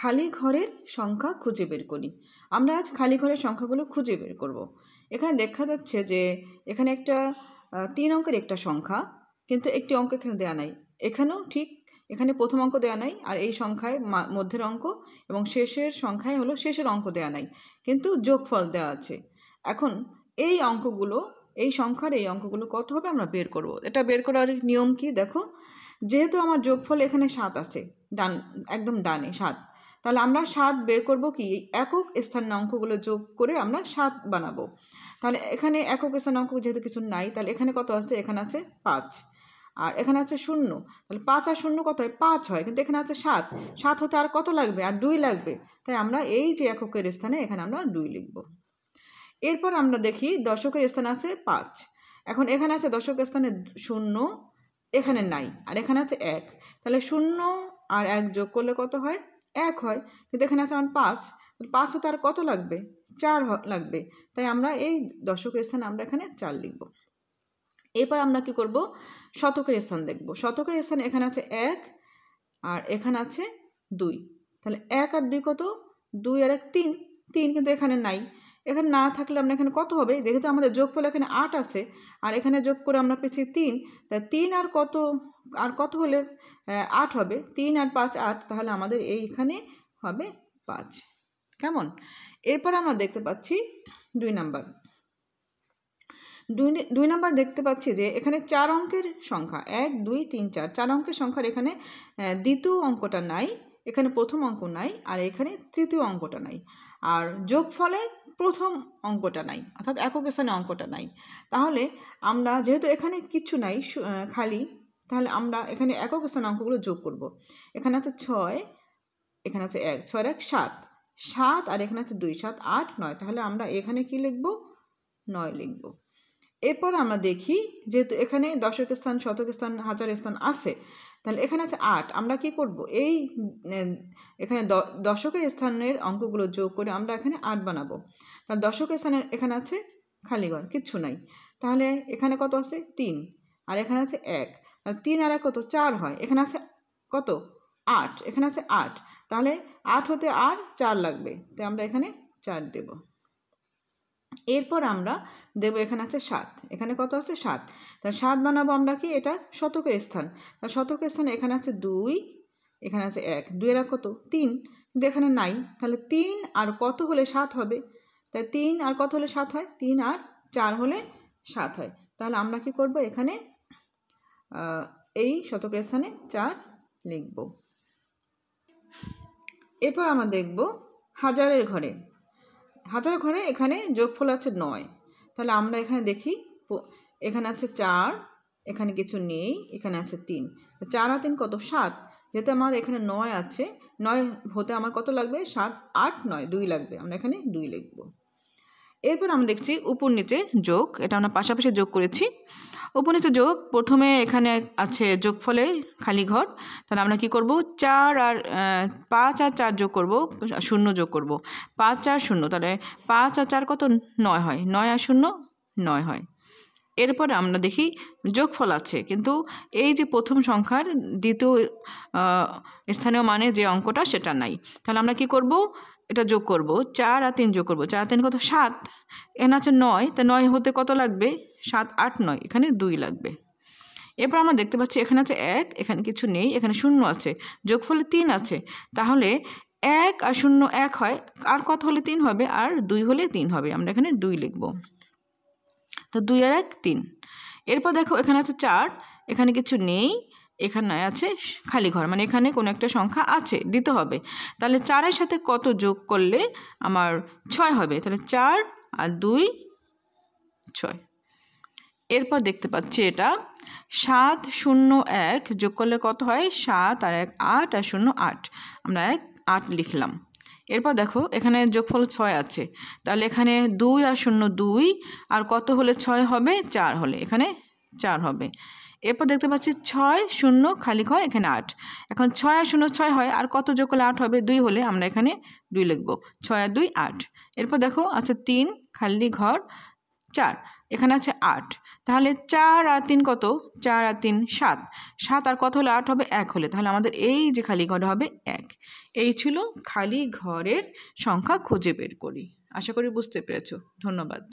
খালি ঘরের সংখ্যা খুঁজে বের করি। আমরা আজ খালি ঘরের সংখ্যাগুলো খুঁজে বের করব। এখানে দেখা যাচ্ছে যে এখানে একটা 3 অঙ্কের একটা সংখ্যা, কিন্তু একটি অঙ্ক এখানে দেওয়া নাই। এখানেও ঠিক, এখানে প্রথম অঙ্ক দেওয়া নাই, আর এই সংখ্যায় মধ্যের অঙ্ক এবং শেষের সংখ্যায় হলো শেষের অঙ্ক দেওয়া নাই, কিন্তু যোগফল দেওয়া আছে। এখন এই অঙ্কগুলো, এই সংখ্যার এই অঙ্কগুলো কত হবে আমরা বের করব। এটা বের করার নিয়ম কি দেখো, যেহেতু আমার যোগফল এখানে 7 আছে, ডান একদম ডানে 7, তাহলে আমরা 7 বের করব কি একক স্থানের অঙ্কগুলো যোগ করে আমরা 7 বানাবো। তাহলে এখানে একক স্থানের অঙ্ক যেহেতু কিছু নাই, তাহলে এখানে কত আছে, এখানে আছে 5, আর এখানে আছে 0, তাহলে 5 আর 0 কত হয়, 5 হয়, কিন্তু এখানে আছে 7, 7 হতে আর কত লাগবে, আর 2 লাগবে, তাই আমরা এই যে এককের স্থানে এখানে আমরা 2 লিখব। এরপর আমরা দেখি দশকের স্থানে আছে 5, এখন এখানে আছে দশকের স্থানে 0, এখানে নাই, আর এখানে আছে 1, তাহলে 0 আর 1 যোগ করলে কত হয়, 1 হয়, কিন্তু এখানে আছে আমার 5, 5 হতে আর কত লাগবে, 4 লাগবে, তাই আমরা এই দশকের স্থানে আমরা এখানে 4 লিখব। এরপর আমরা কি করব, শতকের স্থান দেখব। শতকের স্থানে এখানে আছে 1 আর এখানে আছে 2, তাহলে 1 আর 2 কত, 2 আর 1 3, 3 কিন্তু এখানে নাই, এখানে না থাকলে আমরা এখানে কত হবে, যেহেতু আমাদের যোগফল এখানে 8 আছে আর এখানে যোগ করে আমরা পেয়েছি 3, তাই 3 আর কত হলে 8 হবে, 3 আর 5 8, তাহলে আমাদের এইখানে হবে 5। কেমন? এরপর আমরা দেখতে পাচ্ছি 2 নাম্বার। 2 নাম্বার দেখতে পাচ্ছি যে এখানে 4 অঙ্কের সংখ্যা 1 2 3 4, 4 অঙ্কের সংখ্যার এখানে দ্বিতীয় অঙ্কটা নাই, এখানে প্রথম অঙ্ক নাই, আর এখানে তৃতীয় অঙ্কটা নাই, আর যোগফলে প্রথম অঙ্কটা নাই, অর্থাৎ একক স্থানে অঙ্কটা নাই। তাহলে আমরা যেহেতু এখানে কিছু নাই খালি, তাহলে আমরা এখানে একক স্থানে অঙ্কগুলো যোগ করব। এখানে আছে 6, এখানে আছে 1, 6 আর 1 7, 7 আর এখানে আছে 2, 7 8 9, তাহলে আমরা এখানে কি লিখব, 9 লিখব। এরপর আমরা দেখি যেহেতু এখানে দশক স্থান, শতক স্থান, হাজার স্থান আছে, তাহলে এখানে আছে 8, আমরা কি করব, এই এখানে দশকের স্থানের অঙ্কগুলো যোগ করে আমরা এখানে 8 বানাবো। তাহলে দশকের স্থানে এখানে আছে খালি ঘর, কিচ্ছু নাই, তাহলে এখানে কত আছে 3, আর এখানে আছে 1, তাহলে 3 আর 1 কত 4 হয়, এখানে আছে কত 8, এখানে আছে 8, তাহলে 8 হতে আর 4 লাগবে, তাই আমরা এখানে 4 দেব। এরপর আমরা দেব, এখানে আছে 7, এখানে কত আছে 7, তাহলে 7 বানাবো আমরা কি, এটা শতকের স্থান, তাহলে শতকের স্থানে এখানে আছে 2, এখানে আছে 1, 2 এর কত 3, কিন্তু এখানে নাই, তাহলে 3 আর কত হলে 7 হবে, তাই 3 আর কত হলে 7 হয়, 3 আর 4 হলে 7 হয়, তাহলে আমরা কি করব, এখানে এই শতকের স্থানে 4 লিখব। এরপর আমরা দেখব হাজারের ঘরে। হাজার ঘরে এখানে যোগফল আছে 9, তাহলে আমরা এখানে দেখি, এখানে আছে 4, এখানে কিছু নেই, এখানে আছে 3, 4 আর 3 কত 7, যেহেতু আমার এখানে 9 আছে, 9 হতে আমার কত লাগবে, 7 8 9, 2 লাগবে, আমরা এখানে 2 লিখব। এরপর আমরা দেখছি উপর নিচে যোগ, এটা আমরা পাশাপাশি যোগ করেছি। উপর নিচে যোগ, প্রথমে এখানে আছে যোগফলে খালি ঘর, তাহলে আমরা কি করব, 4 আর 5 আর 4 যোগ করব, 0 যোগ করব, 5 আর 0, তাহলে 5 আর 4 কত 9 হয়, 9 আর 0 9 হয়। এরপরে আমরা দেখি যোগফল আছে, কিন্তু এই যে প্রথম সংখ্যার দ্বিতীয় স্থানীয় মানে যে অঙ্কটা সেটা নাই, তাহলে আমরা কি করব, এটা যোগ করব, 4 আর 3 যোগ করব, 4 আর 3 কত 7, এখানে আছে 9, তা 9 হতে কত লাগবে, 7 8 9, এখানে 2 লাগবে। এরপর আমরা দেখতে পাচ্ছি এখানে আছে 1, এখানে কিছু নেই, এখানে 0 আছে, যোগফলে 3 আছে, তাহলে 1 আর 0 1 হয়, আর কত হলে 3 হবে, আর 2 হলে 3 হবে, আমরা এখানে 2 লিখব। তো 2 আর 1 3। এরপর দেখো এখানে আছে 4, এখানে কিছু নেই, এখানে আছে খালি ঘর, মানে এখানে কোনো একটা সংখ্যা আছে, দিতে হবে, তাহলে 4-এর সাথে কত যোগ করলে আমার 6 হবে, তাহলে 4 আর 2 6। এরপর দেখতে পাচ্ছি এটা 7 0 1 যোগ করলে কত হয়, 7 আর 1 8 আর 0 8, আমরা 8 লিখলাম। এরপর দেখো এখানে যোগফল 6 আছে, তাহলে এখানে 2 আর 0 2, আর কত হলে 6 হবে, 4 হলে এখানে 4 হবে। এরপর দেখতে পাচ্ছি 6 0 খালি ঘর, এখানে 8, এখন 6 আর 0 6 হয়, আর কত যোগ করলে 8 হবে, 2 হলে আমরা এখানে 2 লিখব, 6 আর 2 8। এরপর দেখো আছে 3 খালি ঘর, 4, এখানে আছে 8, তাহলে 4 আর 3 কত? 4 আর 3 7, 7 আর কত হলে 8 হবে? 1 হলে, তাহলে আমাদের এই যে খালি ঘর হবে 1। এই ছিল খালি ঘরের সংখ্যা খুঁজে বের করি। আশা করি বুঝতে পেরেছো। ধন্যবাদ।